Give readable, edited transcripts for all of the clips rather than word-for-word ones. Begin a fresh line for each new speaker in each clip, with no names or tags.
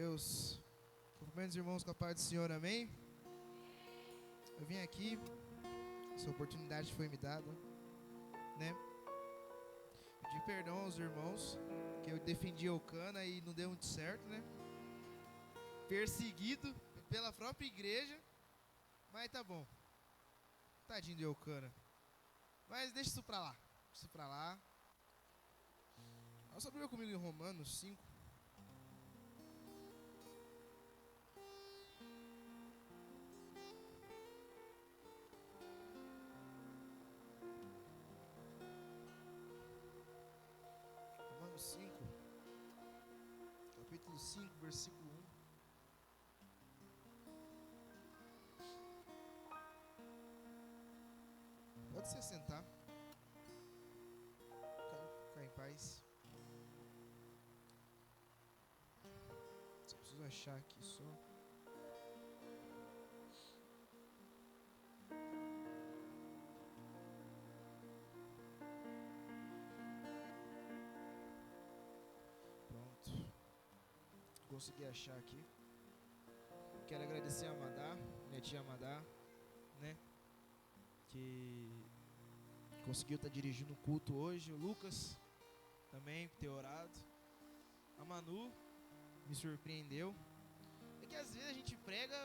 Deus. Cumprimento os irmãos com a paz do Senhor, amém? Eu vim aqui, essa oportunidade foi me dada, né? Pedir perdão aos irmãos, que eu defendi Eucana e não deu muito certo, né? Perseguido pela própria igreja, mas tá bom. Tadinho de Eucana. Mas deixa isso pra lá, deixa isso pra lá. Só abriu comigo em Romanos 5. Romanos 5, capítulo 5, versículo 1. Pode se sentar. Ficar em paz. Só preciso achar aqui só. Pronto. Consegui achar aqui. Quero agradecer a Amadá, minha tia Amadá, né? Que conseguiu estar dirigindo o culto hoje. O Lucas também, por ter orado. A Manu me surpreendeu. É que às vezes a gente prega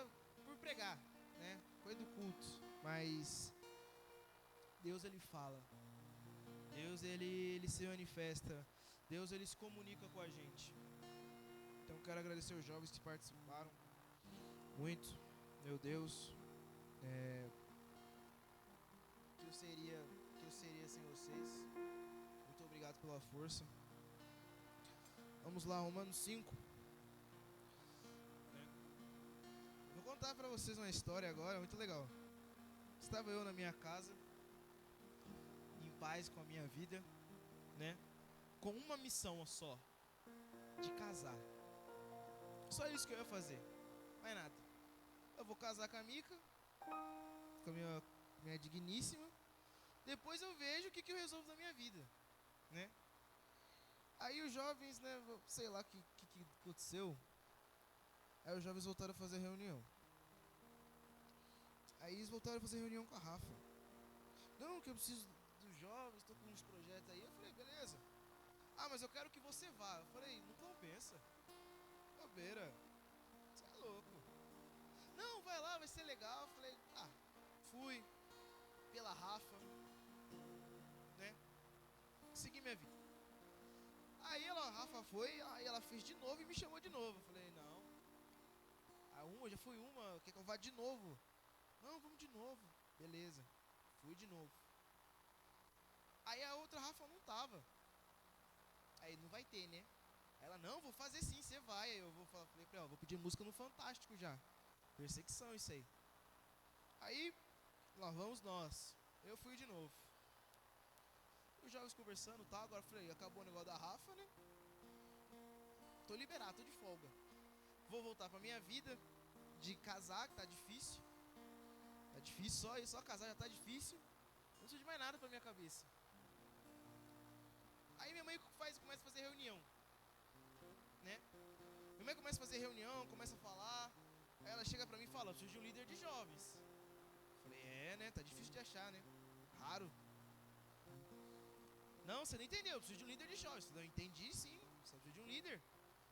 por pregar, né? Coisa do culto. Mas Deus, ele fala. Deus, ele se manifesta. Deus, ele se comunica com a gente. Então quero agradecer os jovens que participaram muito. Meu Deus, que eu seria sem vocês. Muito obrigado pela força. Vamos lá, Romanos 5. Vou contar pra vocês uma história agora, muito legal. Estava eu na minha casa, em paz com a minha vida, né? Com uma missão só, de casar. Só isso que eu ia fazer, mais nada. Eu vou casar com a Mica, com a minha digníssima. Depois eu vejo o que eu resolvo da minha vida, né? Aí os jovens, né, sei lá o que aconteceu. Aí os jovens voltaram a fazer reunião. Aí eles voltaram a fazer reunião com a Rafa. Não, que eu preciso dos jovens, estou com uns projetos aí. Eu falei, beleza. Ah, mas eu quero que você vá. Eu falei, não compensa. Bobeira. Você é louco. Não, vai lá, vai ser legal. Eu falei, fui pela Rafa, né? Segui minha vida. Aí a Rafa foi, aí ela fez de novo e me chamou de novo. Eu falei, não. Já fui uma, quer que eu vá de novo? Não, vamos de novo. Beleza. Fui de novo. Aí a outra Rafa não tava. Aí não vai ter, né? Ela, não, vou fazer sim, você vai. Aí eu falei pra ela, vou pedir música no Fantástico já. Perseguição isso aí. Aí, lá vamos nós. Eu fui de novo. Os jovens conversando e tal. Agora eu falei, acabou o negócio da Rafa, né? Tô liberado, tô de folga. Vou voltar pra minha vida de casar, que tá difícil. Tá difícil, só casar já tá difícil. Não preciso de mais nada pra minha cabeça. Aí minha mãe começa a fazer reunião, né? Minha mãe começa a fazer reunião, começa a falar. Aí ela chega pra mim e fala, preciso de um líder de jovens. Eu falei, né? Tá difícil de achar, né? Raro. Não, você não entendeu, eu preciso de um líder de jovens. Eu entendi sim, você precisa de um líder.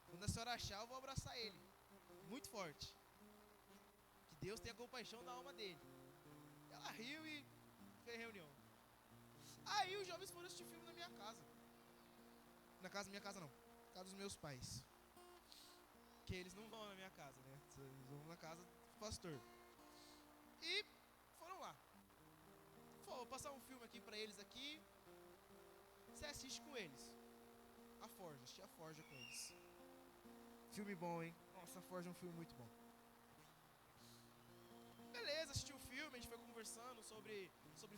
Quando a senhora achar, eu vou abraçar ele. Muito forte. Que Deus tenha compaixão da alma dele. Ela riu e fez reunião. Aí os jovens foram assistir filme na minha casa. Minha casa não. Na casa dos meus pais. Que eles não vão na minha casa, né? Eles vão na casa do pastor. E foram lá. Vou passar um filme aqui pra eles aqui. Você assiste com eles. A Forja, assisti a Forja com eles. Filme bom, hein? Nossa, a Forja é um filme muito bom. Beleza, assisti o filme, a gente foi conversando sobre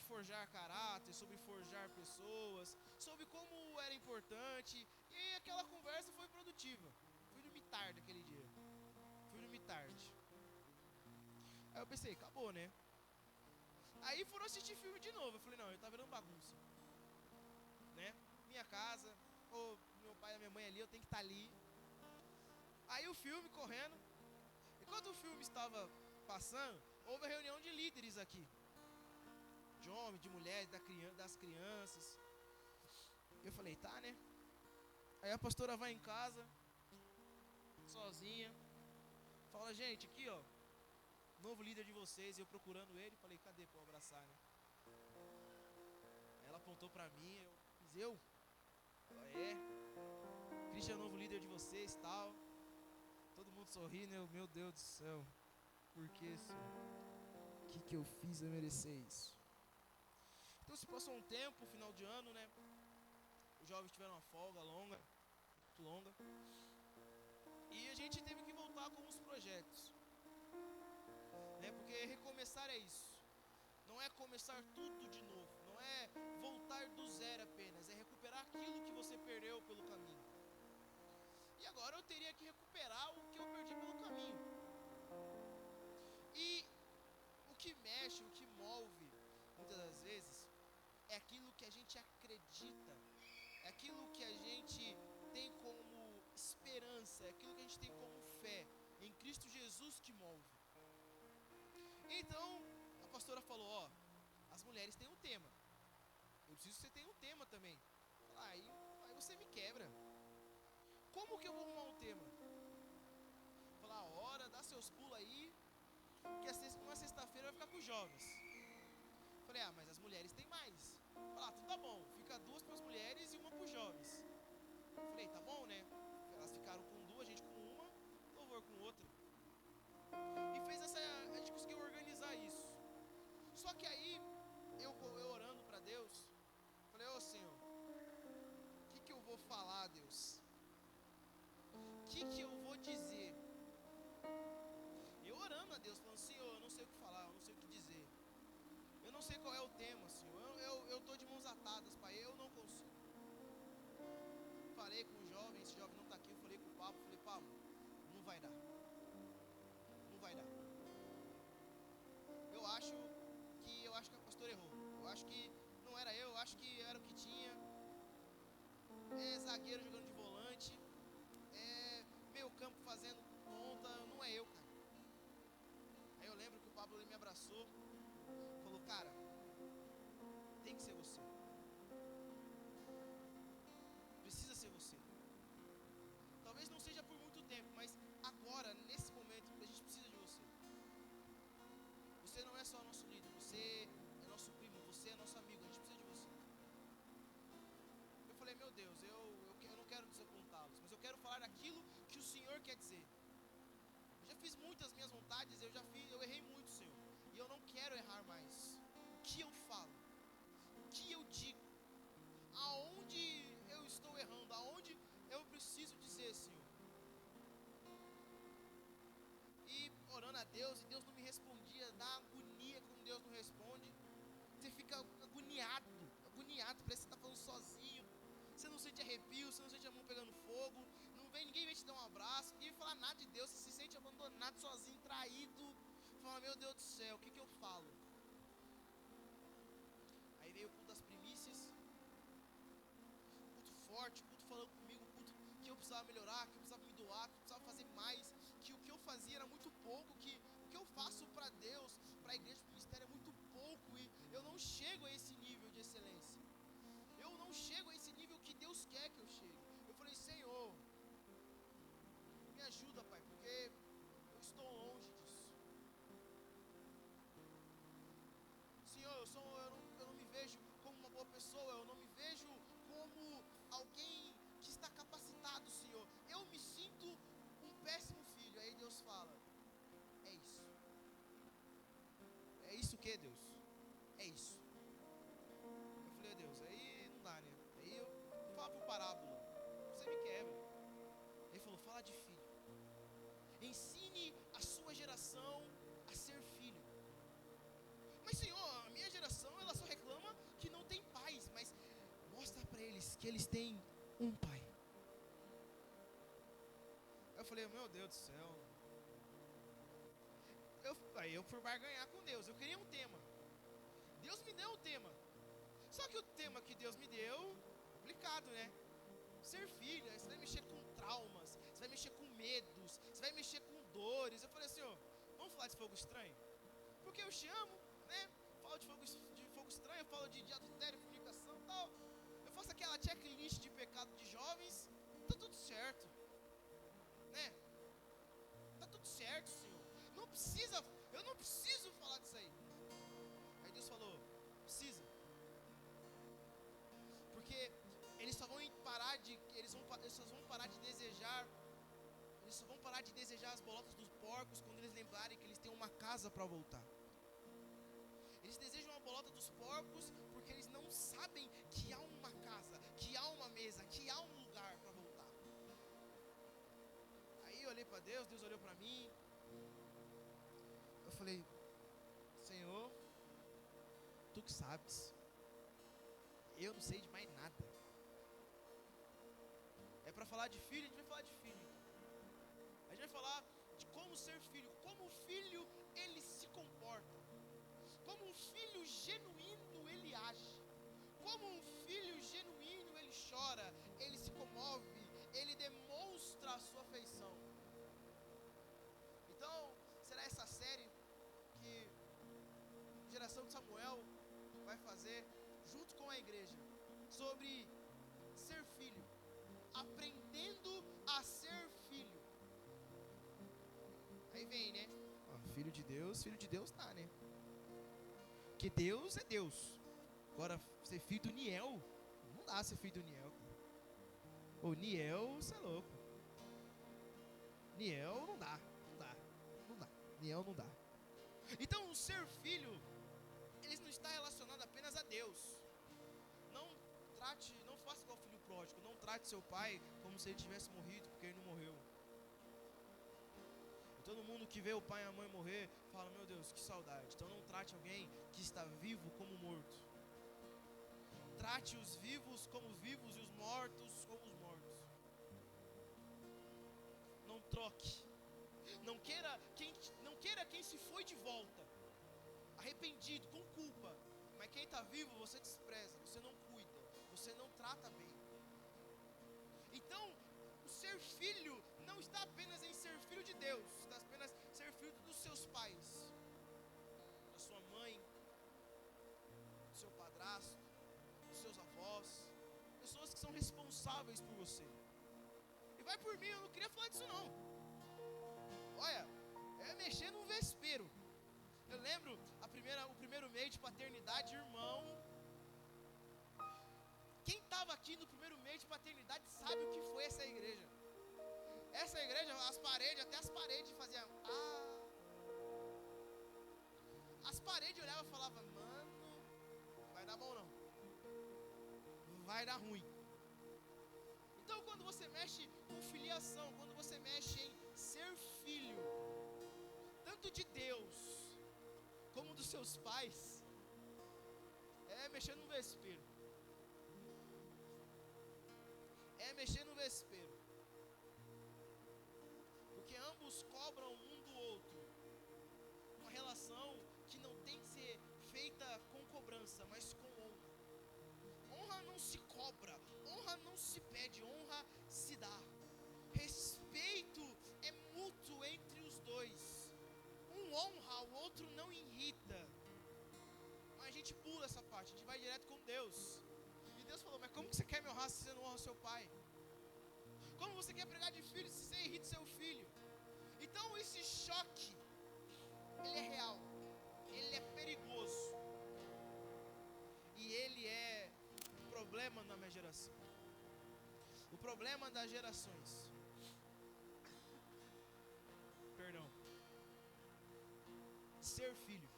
forjar caráter, sobre forjar pessoas, sobre como era importante. E aí aquela conversa foi produtiva. Fui dormir tarde aquele dia. Aí eu pensei, acabou, né? Aí foram assistir filme de novo. Eu falei, não, ele tá virando bagunça, né? Minha casa, ou meu pai e minha mãe ali, eu tenho que estar ali. Aí o filme correndo. Enquanto o filme estava passando, houve a reunião de líderes aqui. De homens, de mulheres, das crianças. Eu falei, tá, né? Aí a pastora vai em casa, sozinha. Fala, gente, aqui ó, novo líder de vocês. Eu procurando ele, falei, cadê pra eu abraçar, né? Ela apontou pra mim, eu? Ela é. Cristian é o novo líder de vocês, tal. Todo mundo sorrindo, meu Deus do céu. Por que, Senhor? O que eu fiz a merecer isso? Então se passou um tempo, final de ano, né? Os jovens tiveram uma folga longa, muito longa. E a gente teve que voltar com os projetos, né? Porque recomeçar é isso. Não é começar tudo de novo. Não é voltar do zero apenas. É recuperar aquilo que você perdeu pelo caminho. E agora eu teria que recuperar o que eu perdi pelo caminho. E o que mexe, o que move, muitas das vezes, é aquilo que a gente acredita. É aquilo que a gente tem como esperança. É aquilo que a gente tem como fé. Em Cristo Jesus que move. Então, a pastora falou, ó, as mulheres têm um tema. Eu preciso que você tenha um tema também. Aí você me quebra. Como que eu vou arrumar um tema? Falar, hora, dá seus pulos aí, que uma sexta-feira vai ficar com os jovens. Falei, mas as mulheres têm mais. Falar, tudo tá bom, fica 2 para as mulheres e 1 para os jovens. Falei, tá bom, né? Elas ficaram com 2, a gente com 1, louvor com outra. E a gente conseguiu organizar isso. Só que aí, eu orando para Deus, falei, ô Senhor, o que eu vou falar, Deus? O que eu vou dizer? Eu orando a Deus, falando, Senhor, eu não sei o que falar, eu não sei o que dizer. Eu não sei qual é o tema, Senhor. Eu estou de mãos atadas, Pai, eu não consigo. Falei com o jovem, esse jovem não está aqui, eu falei com o Pablo, não vai dar. Não vai dar. Eu acho que a pastora errou. Eu acho que não era eu acho que era o que tinha. Zagueiro jogando de volante. Meio campo fazendo ponta, não é eu, cara. Aí eu lembro que o Pablo ele me abraçou, falou, cara, tem que ser você. Precisa ser você. Talvez não seja por muito tempo, mas agora, nesse momento, a gente precisa de você. Você não é só nosso líder, você é nosso primo, você é nosso amigo, a gente precisa de você. Eu falei, meu Deus, eu não quero desapontá-los, mas eu quero falar aquilo que o Senhor quer dizer. Eu já fiz muitas minhas vontades, eu errei muito, Senhor. E eu não quero errar mais. O que eu falo? O que eu digo? Aonde eu estou errando? Aonde eu preciso dizer, Senhor? E orando a Deus, e Deus não me respondia, dá agonia quando Deus não responde. Você fica agoniado, parece que você está falando sozinho. Você não sente arrepio, você não sente a mão pegando fogo. Ninguém vem te dar um abraço, ninguém vai falar nada de Deus. Você se sente abandonado, sozinho, traído. Fala, meu Deus do céu, o que eu falo? Aí veio o culto das primícias, culto forte, culto falando comigo, culto que eu precisava melhorar, que eu precisava me doar, que eu precisava fazer mais, que o que eu fazia era muito pouco, que o que eu faço para Deus, para a igreja, para o ministério é muito pouco, e eu não chego a esse nível de excelência. Eu não chego a esse nível que Deus quer que eu chegue. Eu falei, Senhor, me ajuda, Pai, porque eu estou longe disso. Senhor, eu não me vejo como uma boa pessoa, eu não me vejo como alguém que está capacitado, Senhor. Eu me sinto um péssimo filho. Aí Deus fala, é isso. É isso o que, Deus? É isso. Eu falei, Deus, aí não dá, né? Aí eu falo por parábola, você me quebra. Ele falou, fala de filho. Ensine a sua geração a ser filho. Mas Senhor, a minha geração ela só reclama que não tem pais. Mas mostra para eles que eles têm um pai. Eu falei, meu Deus do céu. Aí eu fui barganhar com Deus. Eu queria um tema. Deus me deu um tema. Só que o tema que Deus me deu, complicado, né? Ser filho, você vai mexer com traumas, você vai mexer com medos, você vai mexer com dores. Eu falei assim, ó, vamos falar de fogo estranho? Porque eu te amo, né? Falo de fogo estranho, eu falo de adultério, fornicação e tal. Eu faço aquela checklist de pecado de jovens, tá tudo certo, né? Tá tudo certo, Senhor. Eu não preciso falar disso aí. Aí Deus falou, precisa. Porque eles só vão parar de desejar, eles só vão parar de desejar as bolotas dos porcos quando eles lembrarem que eles têm uma casa para voltar. Eles desejam a bolota dos porcos porque eles não sabem que há uma casa, que há uma mesa, que há um lugar para voltar. Aí eu olhei para Deus, Deus olhou para mim. Eu falei, Senhor, tu que sabes. Eu não sei de mais nada. É para falar de filho, a gente vai falar de filho. A gente vai falar de como ser filho, como o filho ele se comporta, como um filho genuíno ele age, como um filho genuíno ele chora, ele se comove, ele demonstra a sua afeição. Então, será essa série que a geração de Samuel vai fazer junto com a igreja sobre ser filho, aprendendo a ser filho. Aí vem, né? Filho de Deus tá, né? Porque Deus é Deus. Agora, ser filho do Niel, não dá ser filho do Niel. Ô, Niel, você é louco. Niel não dá. Niel não dá. Então, o ser filho, ele não está relacionado apenas a Deus. Não faça igual o filho pródigo. Não trate seu pai como se ele tivesse morrido, porque ele não morreu. E todo mundo que vê o pai e a mãe morrer, fala, meu Deus, que saudade. Então não trate alguém que está vivo como morto. Trate os vivos como vivos e os mortos como os mortos. Não troque. Não queira quem se foi de volta, arrependido, com culpa. Mas quem está vivo, você despreza, você não cuida, você não trata bem. Então, o ser filho não está apenas em ser filho de Deus, está apenas em ser filho dos seus pais, da sua mãe, do seu padrasto, dos seus avós, pessoas que são responsáveis por você. E vai por mim, eu não queria falar disso não. Olha, é mexer num vespeiro. Eu lembro o primeiro mês de paternidade, irmão. Quem estava aqui no primeiro mês de paternidade sabe o que foi essa igreja. Essa igreja, até as paredes faziam. As paredes olhavam e falavam, mano, não vai dar bom não. Vai dar ruim. Então quando você mexe com filiação, quando você mexe em ser filho, tanto de Deus como dos seus pais, é mexer no vespeiro. É mexer no vespeiro. Porque ambos cobram um do outro. Uma relação que não tem que ser feita com cobrança, mas com honra. Honra não se cobra, honra não se pede, honra se dá. Respeito é mútuo entre os dois. Um honra, o outro não irrita. Mas a gente pula essa parte, a gente vai direto com Deus. E Deus falou, mas como que você quer me honrar se você não honra seu pai? Como você quer pregar de filho se você irrita seu filho? Então esse choque, ele é real, ele é perigoso. E ele é um problema na minha geração. O problema das gerações. Perdão. Ser filho.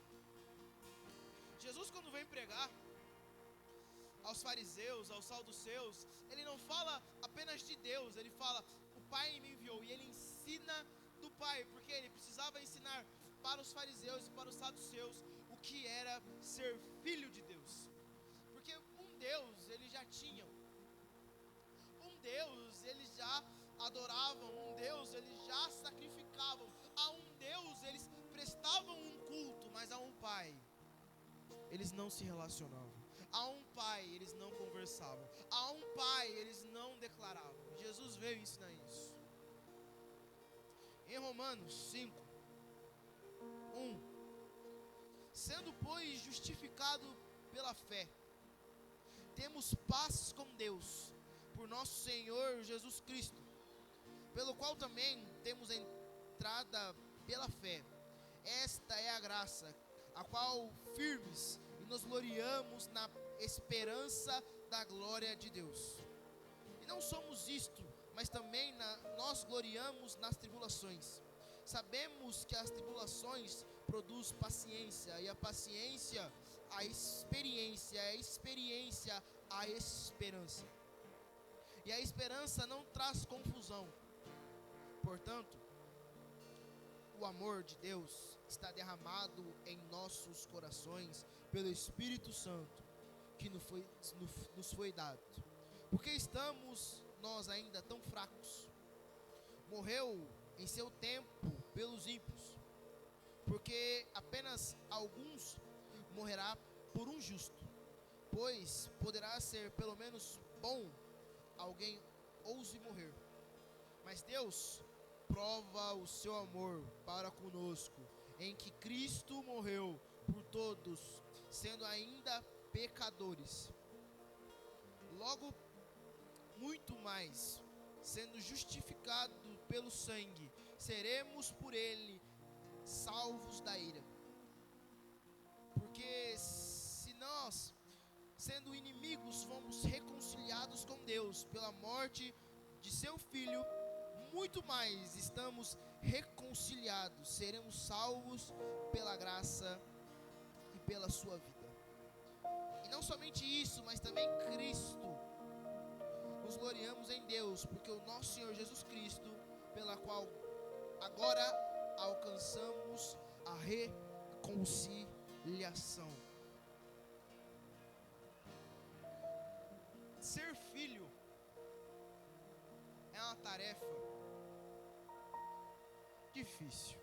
Jesus, quando vem pregar aos fariseus, aos saduceus, ele não fala apenas de Deus, ele fala, o Pai me enviou, e ele ensina do Pai, porque ele precisava ensinar para os fariseus e para os saduceus o que era ser filho de Deus. Porque um Deus eles já tinham, um Deus eles já adoravam, um Deus eles já sacrificavam, a um Deus eles prestavam um culto, mas a um Pai eles não se relacionavam, a um Pai eles não conversavam, a um Pai eles não declaravam. Jesus veio ensinar isso. Em Romanos 5, 1: sendo, pois, justificado pela fé, temos paz com Deus, por nosso Senhor Jesus Cristo, pelo qual também temos entrada pela fé. Esta é a graça, a qual firmes e nos gloriamos na esperança da glória de Deus. E não somos isto, mas também nós gloriamos nas tribulações. Sabemos que as tribulações produzem paciência, e a paciência a experiência, a experiência a esperança. E a esperança não traz confusão. Portanto, o amor de Deus está derramado em nossos corações pelo Espírito Santo que nos foi dado. Porque estamos nós ainda tão fracos. Morreu em seu tempo pelos ímpios, porque apenas alguns morrerá por um justo, pois poderá ser pelo menos bom alguém ouse morrer. Mas Deus prova o seu amor para conosco, em que Cristo morreu por todos, sendo ainda pecadores. Logo, muito mais, sendo justificado pelo sangue, seremos por ele salvos da ira. Porque se nós, sendo inimigos, fomos reconciliados com Deus pela morte de seu Filho, muito mais estamos reconciliados, seremos salvos pela graça e pela sua vida. E não somente isso, mas também Cristo. Nos gloriamos em Deus, porque o nosso Senhor Jesus Cristo, pela qual agora alcançamos a reconciliação. Ser filho é uma tarefa difícil.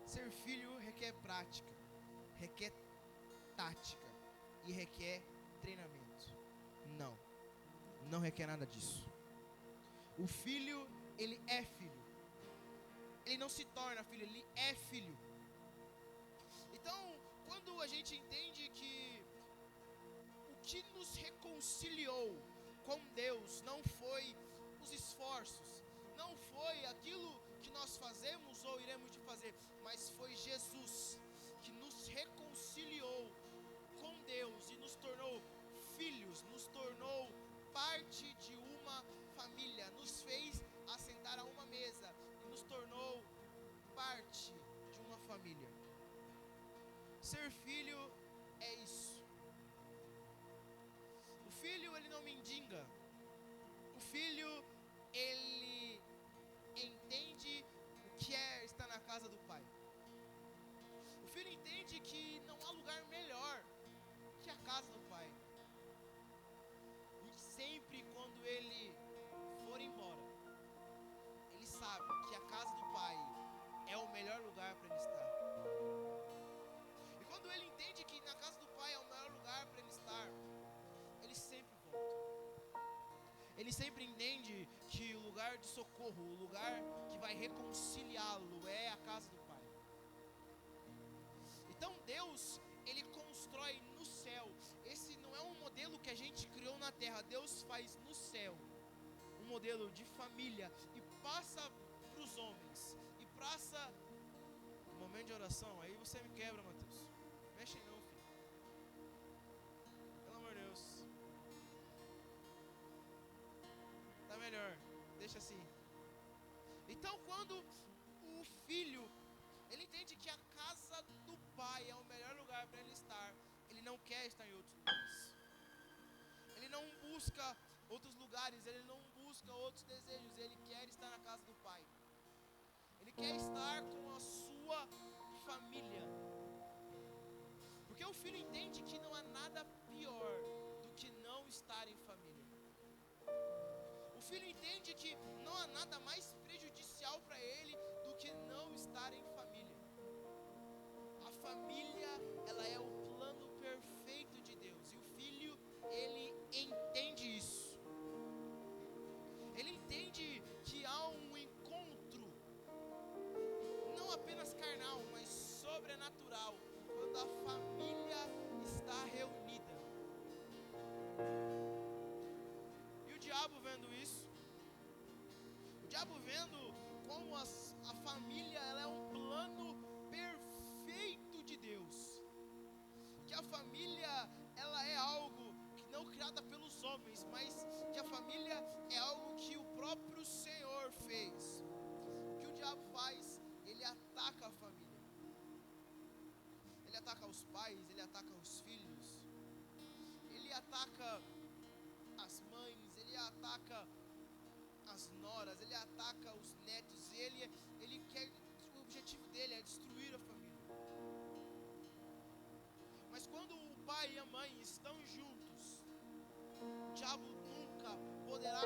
Ser filho requer prática, requer tática e requer treinamento. Não requer nada disso. O filho, ele é filho. Ele não se torna filho, ele é filho. Então, quando a gente entende que o que nos reconciliou com Deus não foi os esforços, não foi aquilo que nós fazemos ou iremos de fazer, mas foi Jesus que nos reconciliou com Deus e nos tornou filhos, nos tornou parte de uma família, nos fez assentar a uma mesa e nos tornou parte de uma família. Ser filho é isso. O filho, ele não mendiga. O filho, ele entende o que é estar na casa do pai. O filho entende que não há lugar melhor que a casa do pai. E sempre quando ele for embora, ele sabe que a casa do pai é o melhor lugar para ele estar. E quando ele entende que na casa do pai é o melhor lugar para ele estar, ele sempre volta. Ele sempre entende que o lugar de socorro, o lugar que vai reconciliá-lo é a casa do pai. Então Deus, ele constrói no céu. Esse não é um modelo que a gente criou na terra. Deus faz no céu um modelo de família e passa para os homens. E passa no momento de oração. Aí você me quebra, Mateus. Mexe não, filho. Pelo amor de Deus. Tá melhor. Deixa assim. Então quando o filho, ele entende que a casa do pai é o melhor lugar para ele estar, ele não quer estar em outros lugares. Ele não busca outros lugares, ele não busca outros desejos, ele quer estar na casa do pai. Ele quer estar com a sua família. Porque o filho entende que não há nada pior do que não estar em família. O filho entende que não há nada mais prejudicial para ele do que não estar em família. A família, ela é o plano perfeito de Deus. E o filho, ele entende isso. Ele entende que há um encontro sobrenatural quando a família está reunida. E o diabo vendo isso, o diabo vendo como a família ela é um plano perfeito de Deus, que a família ela é algo que não criada pelos homens, mas que a família é algo que o próprio Senhor fez. O que o diabo faz? Ele ataca a família, ele ataca os pais, ele ataca os filhos, ele ataca as mães, ele ataca as noras, ele ataca os netos, ele quer, o objetivo dele é destruir a família. Mas quando o pai e a mãe estão juntos, o diabo nunca poderá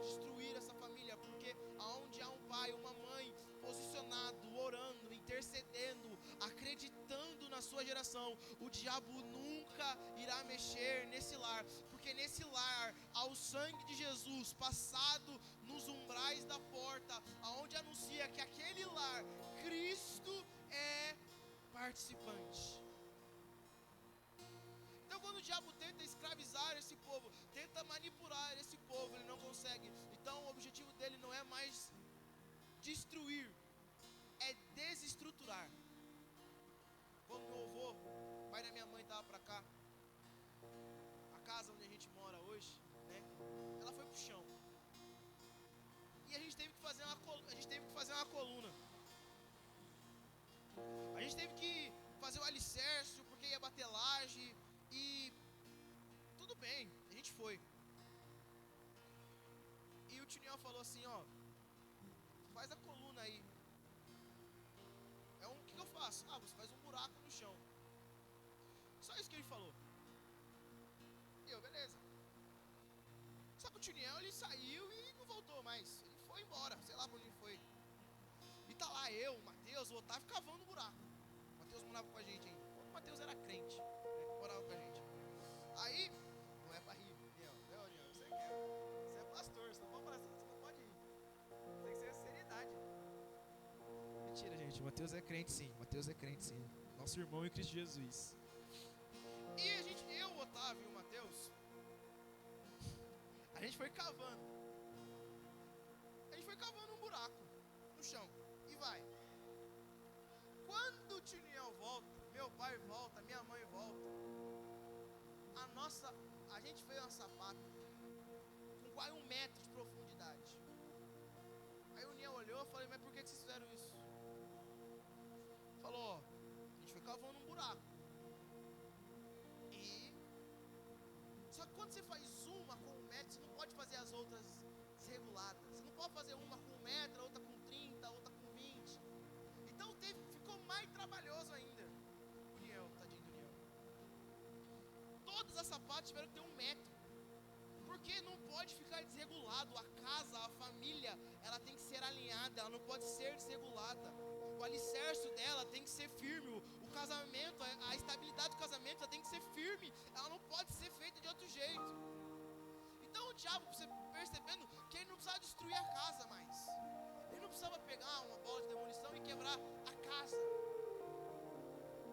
destruir essa família, porque aonde há um pai, uma mãe posicionado, orando, intercedendo, acreditando na sua geração, o diabo nunca irá mexer nesse lar, porque nesse lar há o sangue de Jesus passado nos umbrais da porta, aonde anuncia que aquele lar, Cristo é participante. Então quando o diabo tenta escravizar esse povo, tenta manipular esse povo, ele não consegue. Então o objetivo dele não é mais destruir, é desestruturar. Quando meu avô, pai da minha mãe, estava para cá, a casa onde a gente mora hoje, né, ela foi pro chão. E a gente teve que fazer uma coluna. A gente teve que fazer o alicerce, porque ia bater laje. E tudo bem, a gente foi. E o Tiniel falou assim, ó, faz a coluna aí. O que eu faço? Ah, você faz um buraco no chão. Só isso que ele falou. E eu, beleza. Só que o Tiniel, ele saiu e não voltou mais. Ele foi embora, sei lá pra onde ele foi. E tá lá eu, o Matheus, o Otávio cavando o buraco. O Matheus morava com a gente ainda. O Matheus era crente, né? Morava com a gente. Aí, não é pra rir, Daniel, você é pastor, você não pode rir. Tem que ser seriedade. Mentira, gente, o Matheus é crente sim. Nosso irmão em Cristo Jesus. E eu, o Otávio e o Matheus, a gente foi cavando. Um buraco no chão. E vai. Quando o Tiniel volta, meu pai volta, minha mãe volta, a gente fez uma sapata com quase 1 metro de profundidade. Aí o Niel olhou e falei, mas por que vocês fizeram isso? Falou, ó, a gente foi cavando um buraco. Só que quando você faz uma com 1 metro, você não pode fazer as outras desreguladas. Você não pode fazer uma com 1 metro, outra com 30, outra com 20. Então ficou mais trabalhoso ainda. O Niel, tadinho do Niel. Todas as sapatas tiveram que ter 1 metro. Porque não pode ficar desregulado. A casa, a família, ela tem que ser alinhada, ela não pode ser desregulada. O alicerce dela tem que ser firme. O casamento, a estabilidade do casamento, ela tem que ser firme. Ela não pode ser feita de outro jeito. Então o diabo, você percebendo que ele não precisava destruir a casa mais. Ele não precisava pegar uma bola de demolição e quebrar a casa.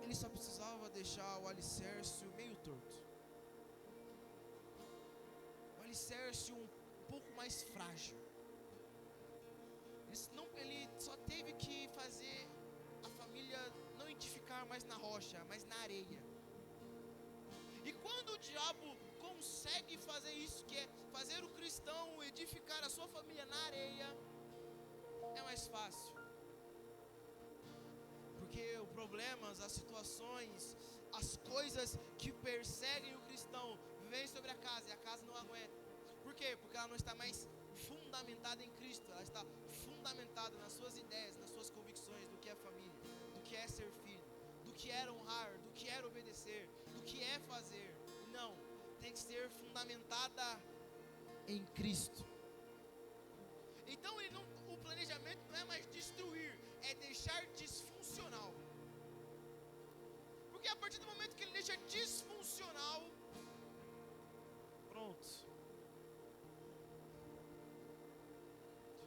Ele só precisava deixar o alicerce meio torto. O alicerce um pouco mais frágil. Ele só teve que fazer a família não edificar mais na rocha, mas na areia. E quando o diabo consegue fazer isso, que é fazer o cristão edificar a sua família na areia, é mais fácil. Porque os problemas, as situações, as coisas que perseguem o cristão vêm sobre a casa e a casa não aguenta. Por quê? Porque ela não está mais fundamentada em Cristo, ela está fundamentada nas suas ideias, nas suas convicções do que é família, do que é ser filho, do que é honrar, do que é obedecer, do que é fazer. Não, tem que ser fundamentada em Cristo. Então o planejamento não é mais destruir, é deixar disfuncional. Porque a partir do momento que ele deixa disfuncional, pronto.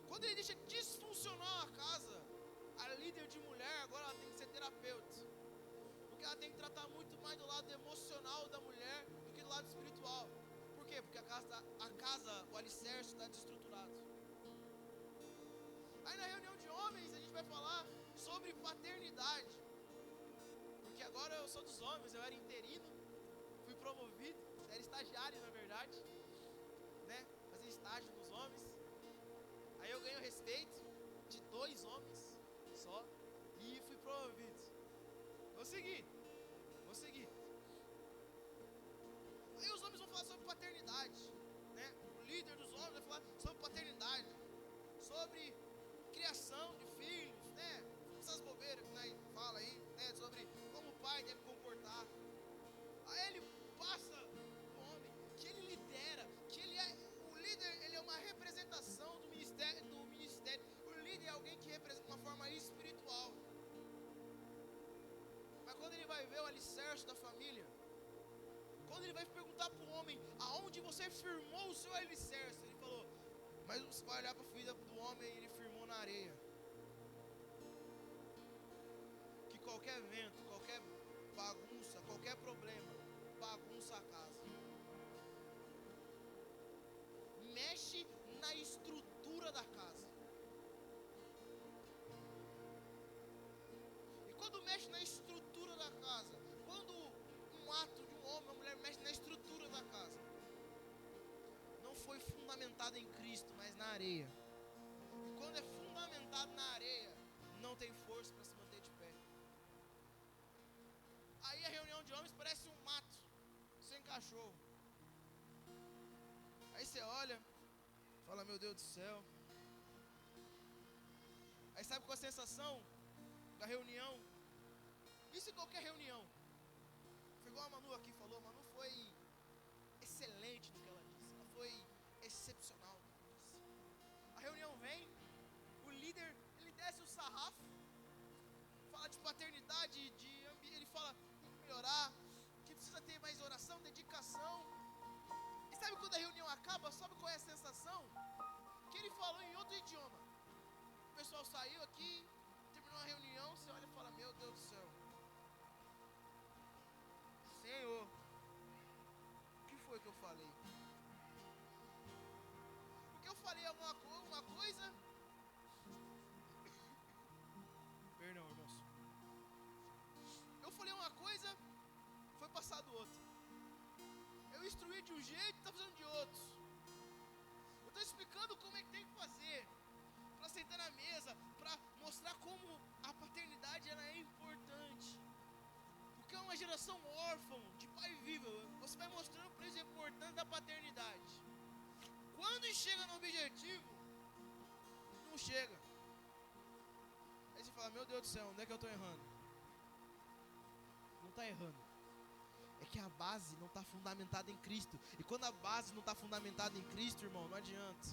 Quando ele deixa disfuncional a casa, a líder de mulher agora ela tem que ser terapeuta. tratar muito mais do lado emocional da mulher do que do lado espiritual. Por quê? Porque a casa, o alicerce está desestruturado. Aí na reunião de homens a gente vai falar sobre paternidade. Porque agora eu sou dos homens, eu era interino, fui promovido, era estagiário na verdade, né? Fazia estágio nos homens. Aí eu ganho respeito de 2 homens só e fui promovido. Vou seguir. Aí os homens vão falar sobre paternidade, né? O líder dos homens vai falar sobre paternidade, sobre criação de filhos, né? Essas bobeiras que nós fala aí, né? Sobre como o pai deve comportar. Aí ele passa o homem, que ele lidera, que ele é o líder, ele é uma representação do ministério. O líder é alguém que representa uma forma espiritual. Mas quando ele vai ver o alicerce da família, quando ele vai perguntar para o homem aonde você firmou o seu alicerce, ele falou, mas você vai olhar para a vida do homem e ele firmou na areia. Que qualquer vento, qualquer bagunça, qualquer problema, bagunça a casa. Mexe na estrutura da casa. E quando mexe na estrutura da casa, quando um ato de um homem, uma mulher mexe na estrutura da casa, não foi fundamentado em Cristo, mas na areia. E quando é fundamentado na areia, não tem força para se manter de pé. Aí a reunião de homens parece um mato sem cachorro. Aí você olha, fala, meu Deus do céu. Aí sabe qual a sensação da reunião? Isso em qualquer reunião. Foi igual a Manu aqui falou. A Manu foi excelente no que ela disse. Ela foi excepcional no que ela disse. A reunião vem, o líder, ele desce o sarrafo, fala de paternidade, ele fala que tem que melhorar, que precisa ter mais oração, dedicação. E sabe quando a reunião acaba, sabe qual é a sensação? Que ele falou em outro idioma. O pessoal saiu aqui, terminou a reunião, você olha e fala, meu Deus do céu. Senhor, o que foi que eu falei? Porque eu falei alguma coisa. Perdão, irmãos. Eu falei uma coisa, foi passado outra. Eu instruí de um jeito, está fazendo de outro. Eu estou explicando como é que tem que fazer, para sentar na mesa, para mostrar como a paternidade ela é importante. Porque é uma geração órfã, de pai vivo. Você vai mostrando para eles a importância da paternidade. Quando chega no objetivo, não chega. Aí você fala, meu Deus do céu, onde é que eu estou errando? Não está errando. É que a base não está fundamentada em Cristo. E quando a base não está fundamentada em Cristo, irmão, não adianta.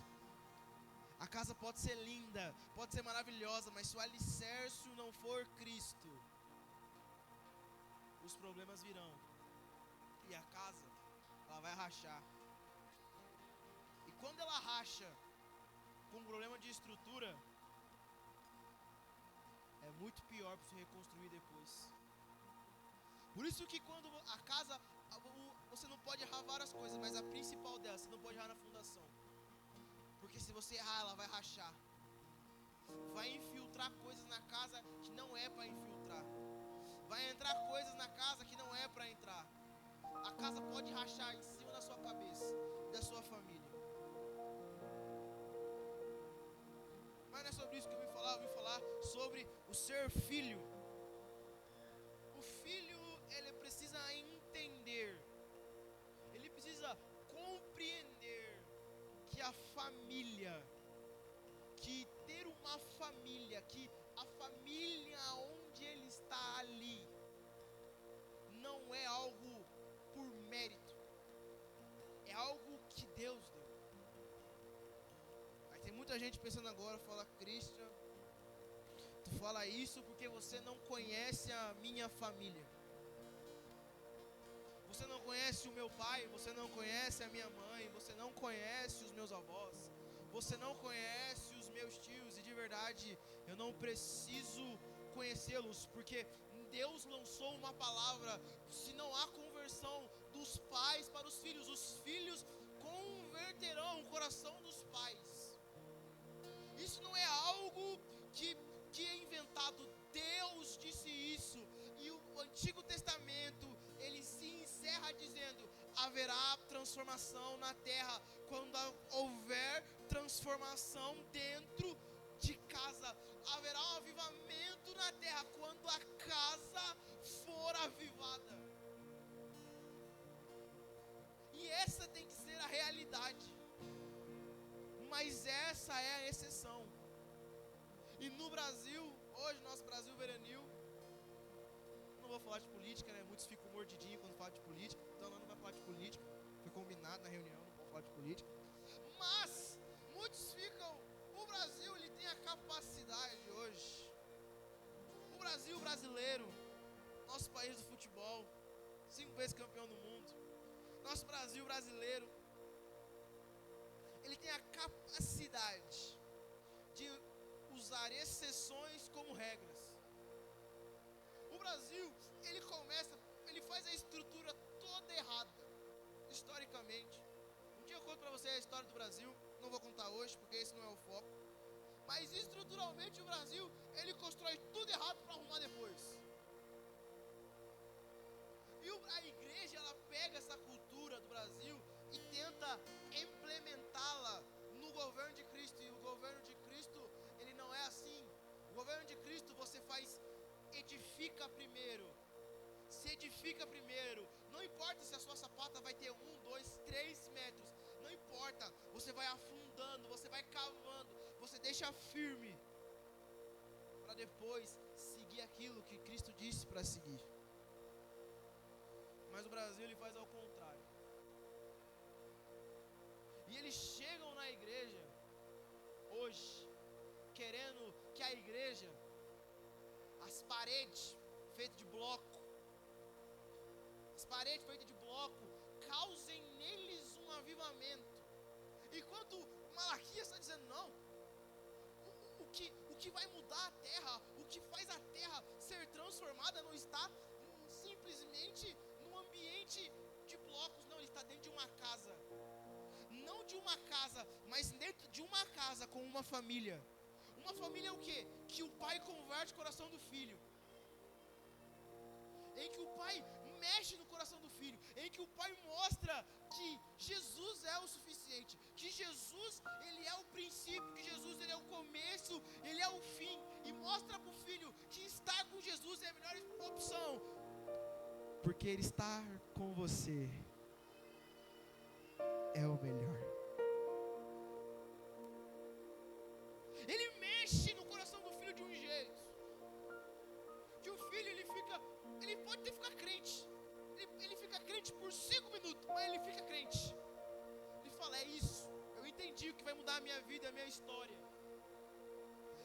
A casa pode ser linda, pode ser maravilhosa, mas se o alicerce não for Cristo, os problemas virão. E a casa, ela vai rachar. E quando ela racha com um problema de estrutura, é muito pior para se reconstruir depois. Por isso que quando a casa, você não pode errar várias coisas, mas a principal delas, você não pode errar na fundação. Porque se você errar, ela vai rachar. Vai infiltrar coisas na casa que não é para infiltrar. Vai entrar coisas na casa que não é para entrar. A casa pode rachar em cima da sua cabeça e da sua família. Mas não é sobre isso que eu vim falar sobre o ser filho. O filho, ele precisa entender, ele precisa compreender que a família, que ter uma família, que a família onde ele está ali, não é algo por mérito, é algo que Deus deu. Aí tem muita gente pensando agora, fala, Christian, tu fala isso porque você não conhece a minha família. Você não conhece o meu pai, você não conhece a minha mãe, você não conhece os meus avós, você não conhece os meus tios. E de verdade, eu não preciso conhecê-los, porque Deus lançou uma palavra: se não há conversão dos pais para os filhos converterão o coração dos pais. Isso não é algo que é inventado, Deus disse isso. E o Antigo Testamento, ele se encerra dizendo: haverá transformação na terra quando houver transformação dentro de casa. Haverá um avivamento na terra quando a casa for avivada. E essa tem que ser a realidade. Mas essa é a exceção. E no Brasil, hoje, nosso Brasil veranil, não vou falar de política, né? Muitos ficam mordidinhos quando falam de política. Então não vai falar de política. Foi combinado na reunião, não vou falar de política. Mas muitos ficam. O Brasil, ele tem a capacidade hoje. O Brasil brasileiro, nosso país do futebol, 5 vezes campeão do mundo. Nosso Brasil brasileiro, ele tem a capacidade de usar exceções como regras. O Brasil, ele faz a estrutura toda errada, historicamente. Um dia eu conto para você a história do Brasil, não vou contar hoje, porque esse não é o foco. Mas estruturalmente o Brasil, ele constrói tudo errado para arrumar depois. E a igreja, ela pega essa cultura do Brasil e tenta implementá-la no governo de Cristo. E o governo de Cristo, ele não é assim. O governo de Cristo, você edifica primeiro. Se edifica primeiro. Não importa se a sua sapata vai ter 1, 2, 3 metros. Não importa. Você vai afundando, você vai cavando. Você deixa firme. Para depois seguir aquilo que Cristo disse para seguir. Mas o Brasil, ele faz ao contrário. E eles chegam na igreja hoje, querendo que a igreja, as paredes feitas de bloco, causem neles um avivamento. Enquanto Malaquias está dizendo: não, o que vai mudar a terra, o que faz a terra ser transformada não está simplesmente num ambiente de blocos, não, ele está dentro de uma casa. Não de uma casa, mas dentro de uma casa com uma família. Uma família é o quê? Que o pai converte o coração do filho. Em que o pai mexe no coração do filho. Em que o pai mostra que Jesus é o suficiente. Que Jesus, ele é o princípio. Que Jesus, ele é o começo. Ele é o fim. E mostra para o filho que estar com Jesus é a melhor opção. Porque ele estar com você é o melhor. Ele mexe no coração do filho de um jeito. Que o filho, ele pode até ficar crente. Ele fica crente por 5 minutos, mas ele fica crente. Ele fala: é isso, eu entendi o que vai mudar a minha vida, a minha história.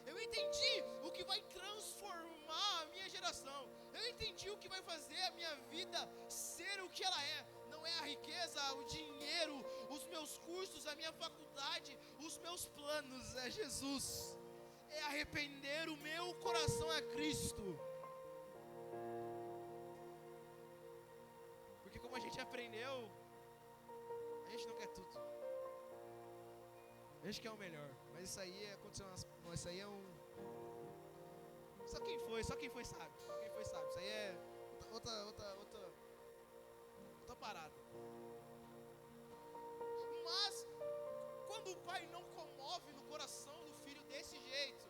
Eu entendi o que vai transformar a minha geração. Eu entendi o que vai fazer a minha vida ser o que ela é. Não é a riqueza, o dinheiro, os meus cursos, a minha faculdade, os meus planos, é Jesus. É arrepender o meu coração a Cristo. Porque como a gente aprendeu, a gente não quer tudo. A gente quer o melhor. Mas isso aí aconteceu isso aí é um... Só quem foi sabe. Isso aí é outra parada. Mas quando o pai não comove no coração do filho desse jeito,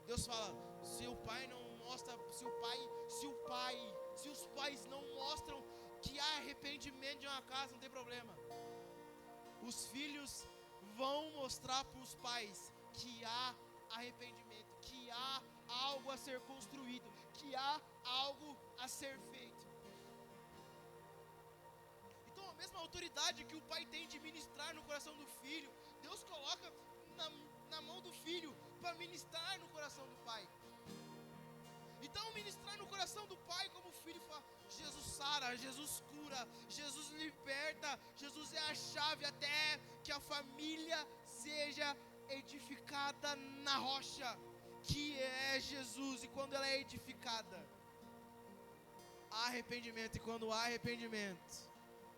Deus fala: se o pai não mostra, se os pais não mostram que há arrependimento de uma casa, não tem problema. Os filhos vão mostrar para os pais que há arrependimento, que há algo a ser construído, que há algo a ser feito. Então a mesma autoridade que o pai tem de ministrar no coração do filho, Deus coloca na mão do filho para ministrar no coração do pai. Então ministrar no coração do pai, como o filho fala: Jesus sara, Jesus cura, Jesus liberta, Jesus é a chave até que a família seja edificada na rocha. que é Jesus, e quando ela é edificada, há arrependimento, e quando há arrependimento,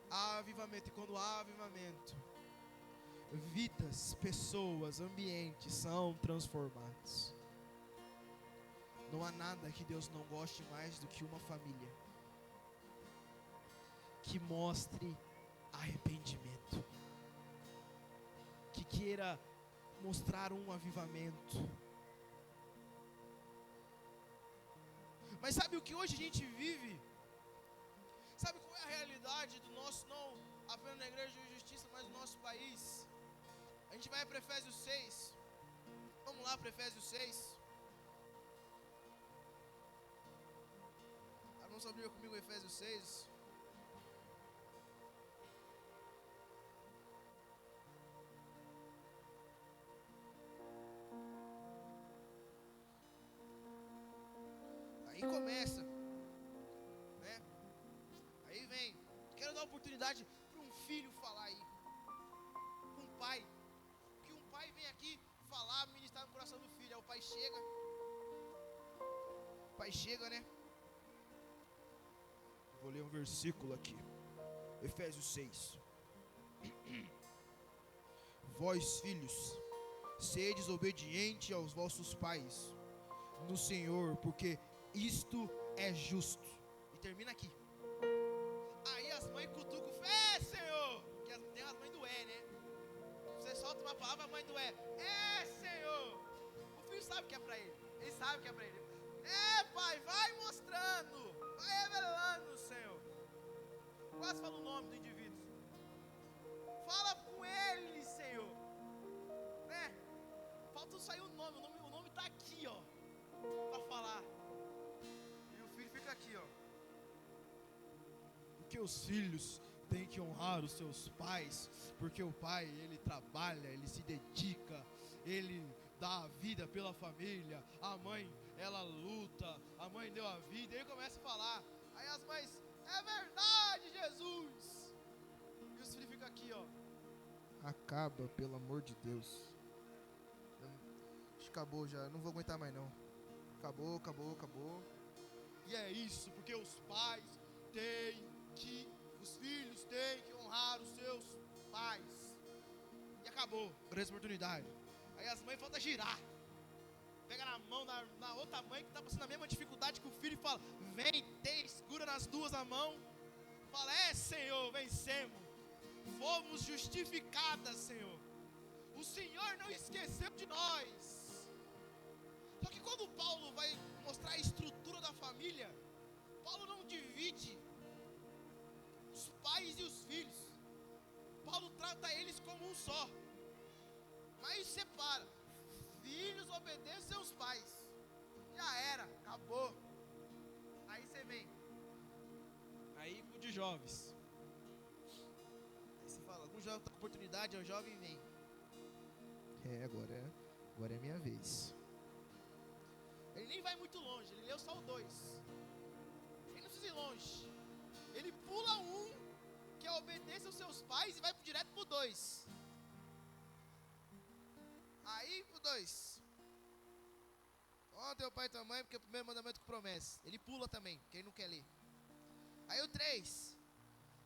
há avivamento, e quando há avivamento, vidas, pessoas, ambientes são transformados. Não há nada que Deus não goste mais do que uma família que mostre arrependimento, que queira mostrar um avivamento. Mas sabe o que hoje a gente vive? Sabe qual é a realidade do nosso, não apenas na Igreja de Justiça, mas no nosso país? A gente vai para Efésios 6. Vamos lá para Efésios 6. Vamos abrir comigo Efésios 6. Aí começa, né? Aí vem. Quero dar oportunidade para um filho falar aí, um pai, que um pai vem aqui falar, ministrar no coração do filho. Aí o pai chega, né? Vou ler um versículo aqui, Efésios 6. Vós, filhos, sedes obedientes aos vossos pais no Senhor, porque isto é justo. E termina aqui. Aí as mães cutucam, Senhor, que tem as mães do né? Você solta uma palavra, a mãe do Senhor. O filho sabe que é pra ele sabe que é pra ele. Pai, vai mostrando, vai revelando, Senhor. Quase fala o nome do indivíduo. Fala com ele, Senhor, né? Falta sair o nome tá aqui, ó, para falar. E o filho fica aqui, ó. Porque os filhos têm que honrar os seus pais, porque o pai, ele trabalha, ele se dedica, ele dá a vida pela família. A mãe, ela luta, a mãe deu a vida. E ele começa a falar. Aí as mães, é verdade, Jesus. E os filhos ficam aqui, ó. Acaba, pelo amor de Deus. Acho que acabou já, não vou aguentar mais não. Acabou. E é isso, porque os filhos têm que honrar os seus pais. E acabou, grande oportunidade. Aí as mães voltam a girar. Pega na mão na outra mãe que está passando a mesma dificuldade que o filho e fala, vem, segura nas duas a mão. Fala, Senhor, vencemos. Fomos justificadas, Senhor. O Senhor não esqueceu de nós. Só que quando Paulo vai mostrar a estrutura da família, Paulo não divide os pais e os filhos. Paulo trata eles como um só. Mas separa. Filhos obedecem seus pais. Já era, acabou. Aí você vem. Aí o de jovens. Aí você fala, algum jovem está com oportunidade, o jovem vem. Agora é minha vez. Ele nem vai muito longe, ele leu só o 2. Ele não precisa ir longe. Ele pula um, que é obedecer aos seus pais, e vai direto pro 2. Aí pro 2. Honra teu pai e tua mãe, porque é o primeiro mandamento com promessa. Ele pula também, porque ele não quer ler. Aí o 3.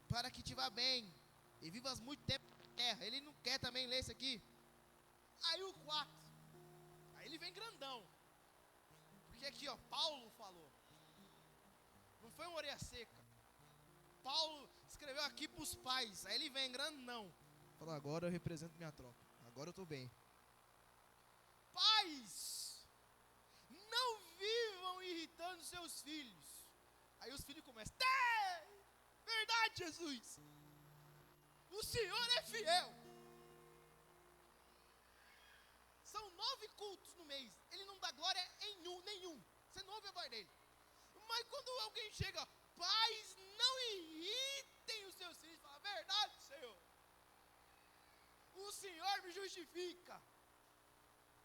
Para que te vá bem e vivas muito tempo na terra. Ele não quer também ler isso aqui. Aí o 4. Aí ele vem grandão. Porque aqui, ó, Paulo falou. Não foi uma orelha seca. Paulo escreveu aqui para os pais. Aí ele vem grandão. Falou, agora eu represento minha tropa. Agora eu estou bem. Pais, não vivam irritando seus filhos. Aí os filhos começam. Verdade, Jesus. O Senhor é fiel. São 9 cultos no mês. Ele não dá glória em nenhum. Você não ouve a voz dele. Mas quando alguém chega, pais, não irritem os seus filhos. Fala, verdade, Senhor. O Senhor me justifica.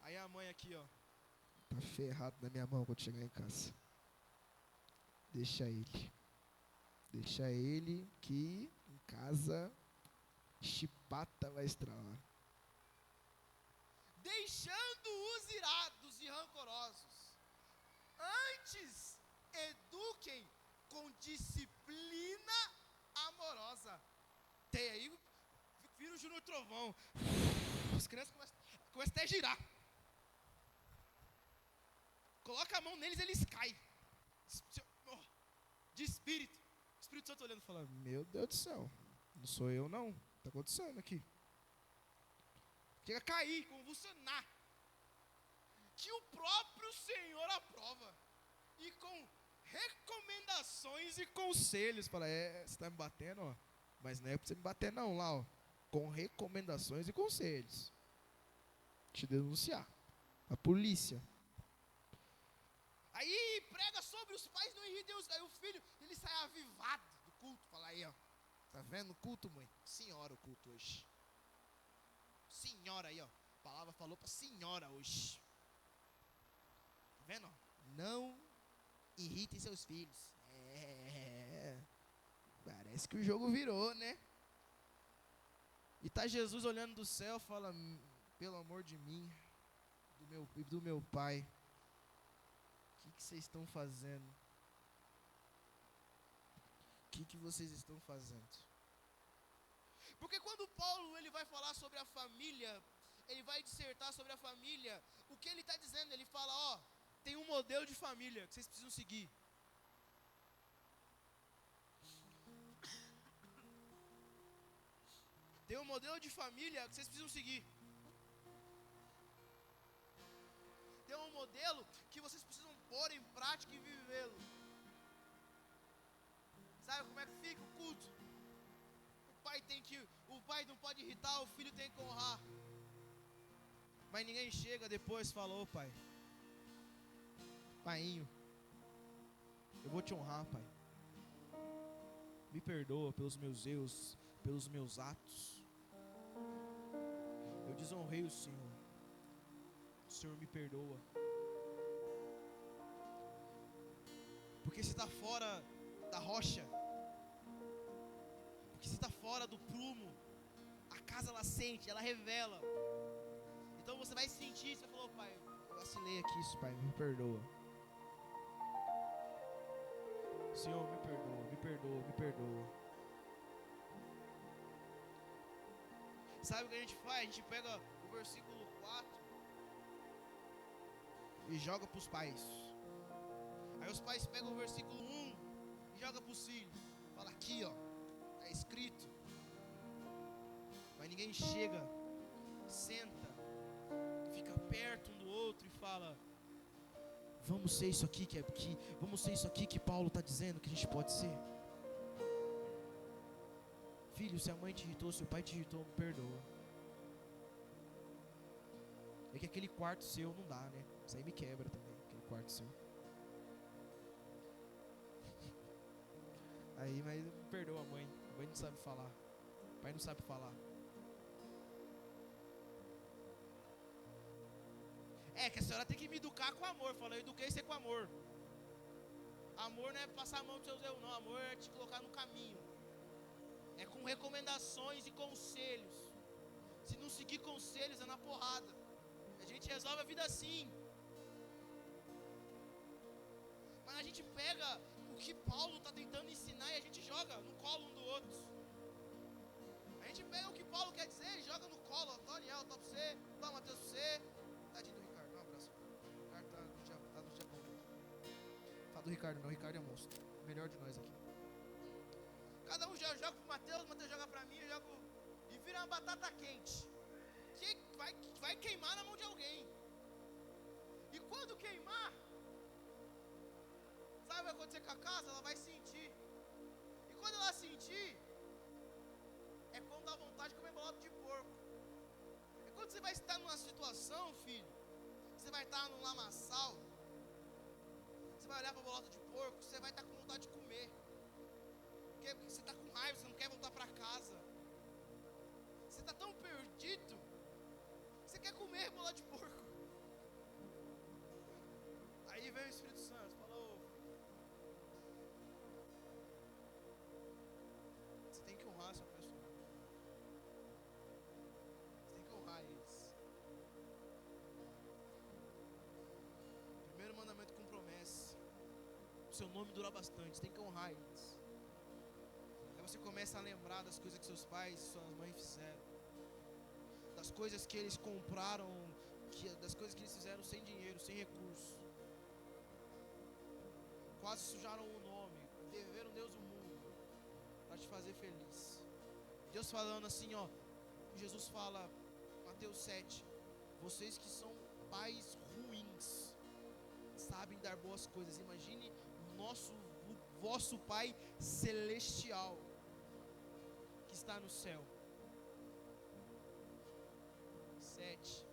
Aí a mãe aqui, ó. Tá ferrado na minha mão quando chegar em casa. Deixa ele que em casa chipata vai estralar. Deixando-os irados e rancorosos. rigorosos. Antes, eduquem com disciplina amorosa. Tem aí, vira o Júnior Trovão. As crianças começam até a girar. Coloca a mão neles, eles caem. De espírito. O Espírito Santo olhando e falando: meu Deus do céu, não sou eu não. O que está acontecendo aqui? Chega a cair, convulsionar. Que o próprio Senhor aprova. E com recomendações e conselhos. Fala: você está me batendo, ó. Mas não é para você me bater não, lá, ó. Com recomendações e conselhos. Te denunciar. A polícia. Aí prega sobre os pais não irritem os. Aí o filho, ele sai avivado do culto. Fala aí, ó. Tá vendo o culto, mãe? Senhora o culto hoje. Senhora aí, ó. A palavra falou pra senhora hoje. Tá vendo, ó? Não irritem seus filhos. Parece que o jogo virou, né? E tá Jesus olhando do céu, fala: pelo amor de mim, do meu pai, o que vocês estão fazendo? O que vocês estão fazendo? Porque quando Paulo ele vai falar sobre a família, ele vai dissertar sobre a família, o que ele está dizendo? Ele fala: ó, tem um modelo de família que vocês precisam seguir. Tem um modelo de família que vocês precisam seguir. Tem um modelo que vocês precisam pôr em prática e vivê-lo. Sabe como é que fica o culto? O pai não pode irritar, o filho tem que honrar. Mas ninguém chega depois e fala: ô pai, painho, eu vou te honrar, pai. Me perdoa pelos meus erros, pelos meus atos. Eu desonrei o Senhor. O Senhor me perdoa. Porque você está fora da rocha. Porque você está fora do prumo. A casa ela sente, ela revela. Então você vai sentir. Você falou: pai, eu vacilei aqui, isso, pai, me perdoa. Senhor, me perdoa, me perdoa, me perdoa. Sabe o que a gente faz? A gente pega o versículo 4 e joga para os pais. Aí os pais pegam o versículo 1 e jogam para os filhos. Fala: aqui, ó, está escrito. Mas ninguém chega, senta, fica perto um do outro e fala: vamos ser isso aqui vamos ser isso aqui que Paulo está dizendo que a gente pode ser. Filho, se a mãe te irritou, se o pai te irritou, me perdoa. É que aquele quarto seu não dá, né? Isso aí me quebra também, aquele quarto seu. Aí, mas me perdoa a mãe não sabe falar, o pai não sabe falar. É que a senhora tem que me educar com amor. Fala: eu eduquei você com amor. Amor não é passar a mão dos seus erros, não. Amor é te colocar no caminho. É com recomendações e conselhos. Se não seguir conselhos, é na porrada. A gente resolve a vida assim. Mas a gente pega o que Paulo está tentando ensinar e a gente joga no colo um do outro. A gente pega o que Paulo quer dizer e joga no colo. Ó, Ariel, tá pra você. Tá, Matheus, pra você. Tadinho do Ricardo, um abraço. O Ricardo tá no dia bom. Fala do Ricardo não, o Ricardo é monstro. O melhor de nós aqui. Cada um joga pro Matheus, o Matheus joga pra mim, eu jogo. E vira uma batata quente. Que vai queimar na mão de alguém. E quando queimar, sabe o que vai acontecer com a casa? Ela vai sentir. E quando ela sentir, é quando dá vontade de comer boloto de porco. É quando você vai estar numa situação, filho, você vai estar num lamaçal, você vai olhar para bolota de porco, você vai estar com vontade de comer. Porque você está com raiva, você não quer voltar para casa. Você está tão perdido, você quer comer bolota de porco. Aí vem o Espírito Santo, falou: você tem que honrar essa pessoa. Você tem que honrar eles. seu nome durar bastante, você tem que honrar eles. Aí você começa a lembrar das coisas que seus pais e suas mães fizeram, das coisas que eles compraram, das coisas que eles fizeram sem dinheiro, sem recurso. Quase sujaram o nome, deveram Deus o mundo para te fazer feliz. Deus falando assim, ó, Jesus fala, Mateus 7, vocês que são pais ruins, sabem dar boas coisas. Imagine o vosso Pai celestial que está no céu. 7.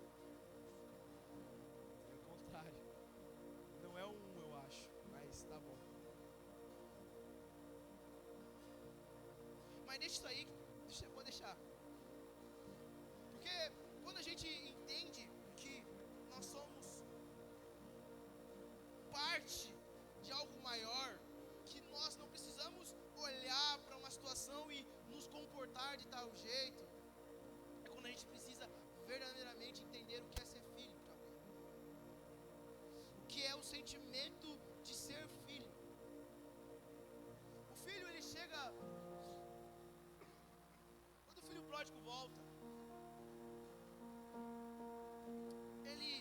É o contrário. Não é um, eu acho, mas tá bom. Mas deixa isso aí, vou deixar. Porque quando a gente entende que nós somos parte de algo maior, que nós não precisamos olhar para uma situação e nos comportar de tal jeito, é quando a gente precisa verdadeiramente entender o que é ser filho de alguém, o que é o sentimento de ser filho. O filho, ele chega, quando o filho pródigo volta, ele